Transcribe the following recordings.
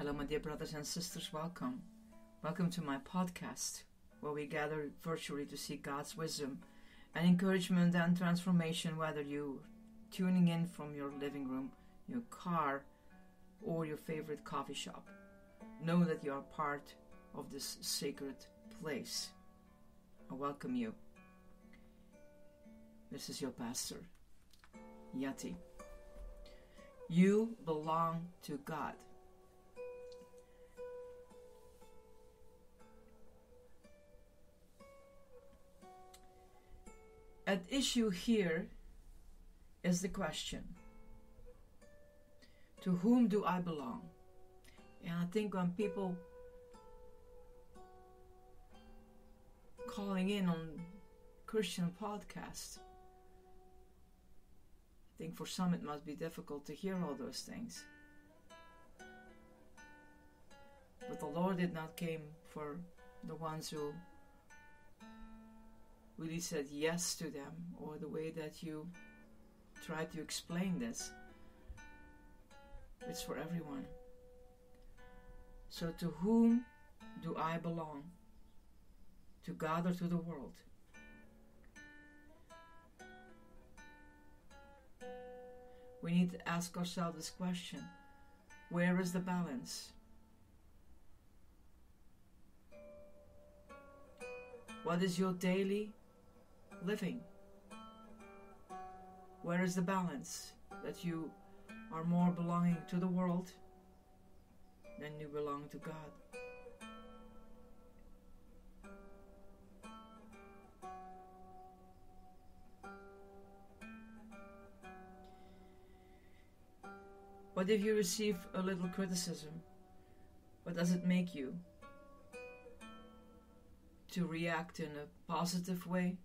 Hello, my dear brothers and sisters. Welcome. Welcome to my podcast, where we gather virtually to seek God's wisdom and encouragement and transformation, whether you're tuning in from your living room, your car, or your favorite coffee shop. Know that you are part of this sacred place. I welcome you. This is your pastor, Yati. You belong to God. At issue here is the question, to whom do I belong? And I think when people calling in on Christian podcasts, I think for some it must be difficult to hear all those things. But the Lord did not came for the ones who really said yes to them, or the way that you try to explain this. It's for everyone. So to whom do I belong? To God or to the world? We need to ask ourselves this question. Where is the balance? What is your daily living? Where is the balance that you are more belonging to the world than you belong to God? What if you receive a little criticism? What does it make you? To react in a positive way,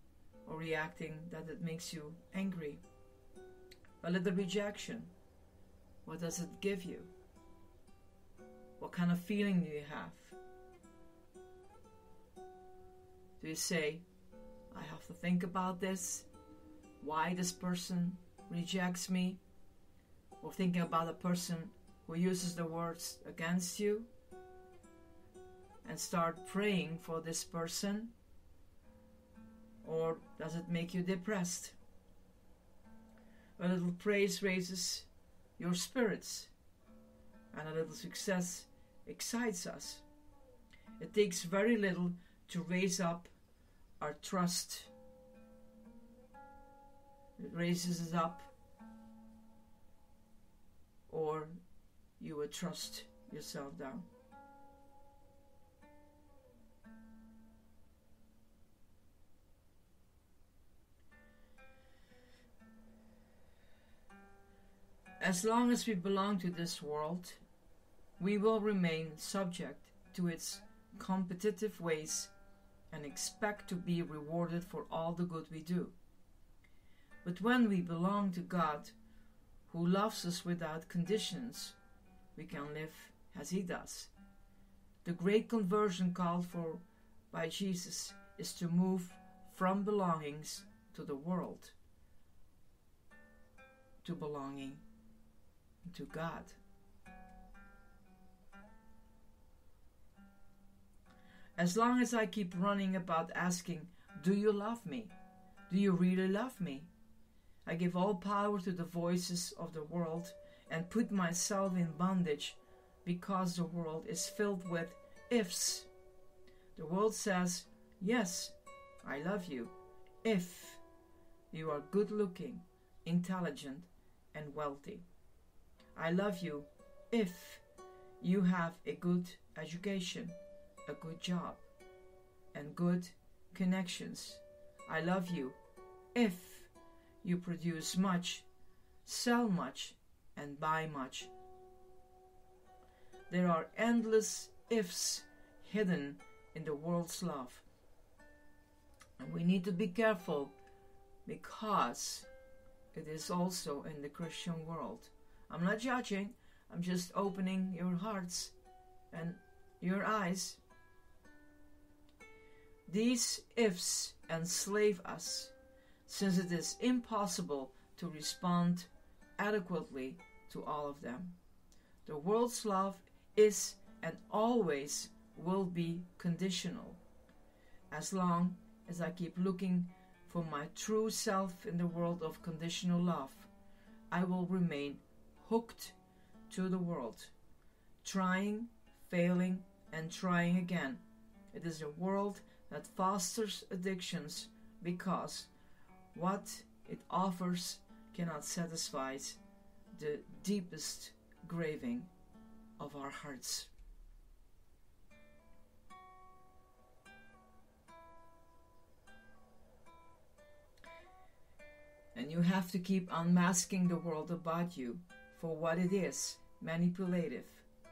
or reacting that it makes you angry? A little rejection, what does it give you? What kind of feeling do you have? Do you say, I have to think about this, why this person rejects me? Or thinking about a person who uses the words against you, and start praying for this person? Or does it make you depressed? A little praise raises your spirits, and a little success excites us. It takes very little to raise up our trust. It raises us up, or you would trust yourself down. As long as we belong to this world, we will remain subject to its competitive ways and expect to be rewarded for all the good we do. But when we belong to God, who loves us without conditions, we can live as He does. The great conversion called for by Jesus is to move from belongings to the world, to belonging to God. As long as I keep running about asking, do you love me? Do you really love me? I give all power to the voices of the world and put myself in bondage, because the world is filled with ifs. The world says, yes, I love you, if you are good looking, intelligent, and wealthy. I love you if you have a good education, a good job, and good connections. I love you if you produce much, sell much, and buy much. There are endless ifs hidden in the world's love. And we need to be careful, because it is also in the Christian world. I'm not judging, I'm just opening your hearts and your eyes. These ifs enslave us, since it is impossible to respond adequately to all of them. The world's love is and always will be conditional. As long as I keep looking for my true self in the world of conditional love, I will remain hooked to the world, trying, failing, and trying again. It is a world that fosters addictions because what it offers cannot satisfy the deepest craving of our hearts. And you have to keep unmasking the world about you for what it is: manipulative,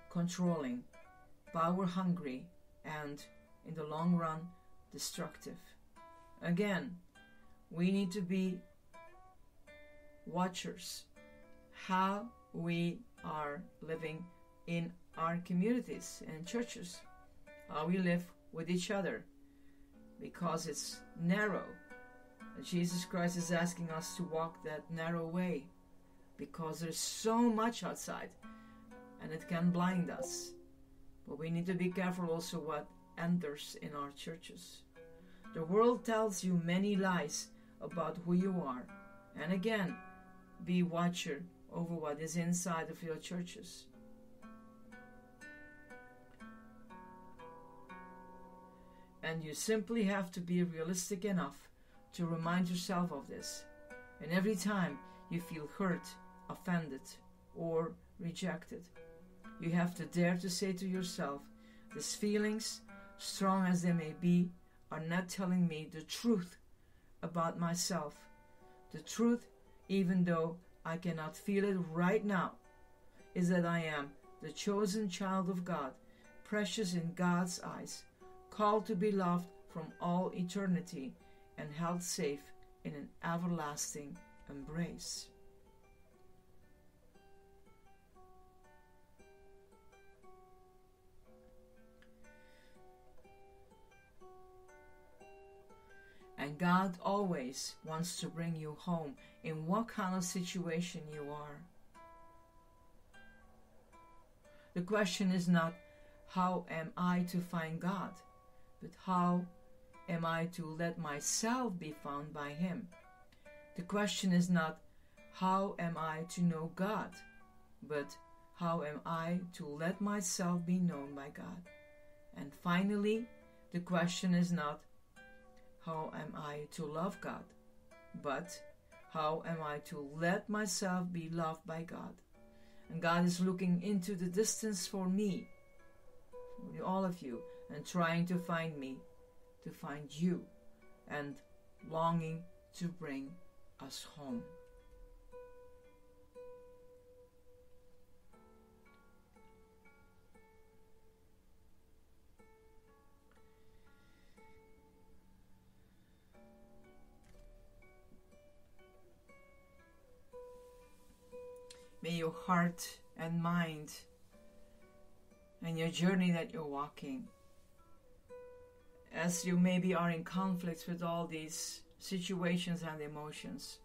controlling, power-hungry, and, in the long run, destructive. Again, we need to be watchers how we are living in our communities and churches, how we live with each other, because it's narrow. And Jesus Christ is asking us to walk that narrow way, because there's so much outside and it can blind us. But we need to be careful also what enters in our churches. The world tells you many lies about who you are. And again, be watcher over what is inside of your churches. And you simply have to be realistic enough to remind yourself of this. And every time you feel hurt, offended, or rejected, you have to dare to say to yourself, these feelings, strong as they may be, are not telling me the truth about myself. The truth, even though I cannot feel it right now, is that I am the chosen child of God, precious in God's eyes, called to be loved from all eternity and held safe in an everlasting embrace. And God always wants to bring you home in what kind of situation you are. The question is not, how am I to find God? But how am I to let myself be found by Him? The question is not, how am I to know God? But how am I to let myself be known by God? And finally, the question is not, how am I to love God? But how am I to let myself be loved by God? And God is looking into the distance for me, for all of you, and trying to find me, to find you, and longing to bring us home. May your heart and mind and your journey that you're walking, as you maybe are in conflict with all these situations and emotions,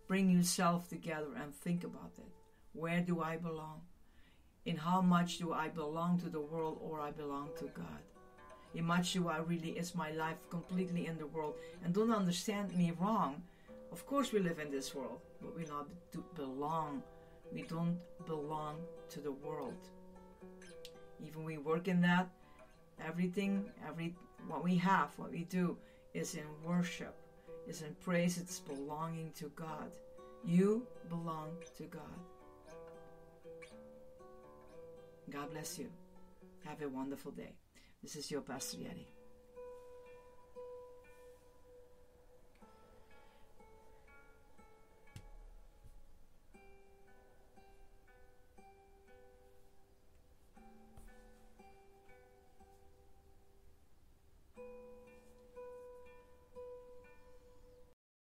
bring yourself together and think about it. Where do I belong? In how much do I belong to the world, or I belong to God? In much do I really, is my life completely in the world? And don't understand me wrong. Of course we live in this world, but we not belong. We don't belong to the world. Even we work in that, what we have, what we do is in worship, is in praise, it's belonging to God. You belong to God. God bless you. Have a wonderful day. This is your Pastor Yeti.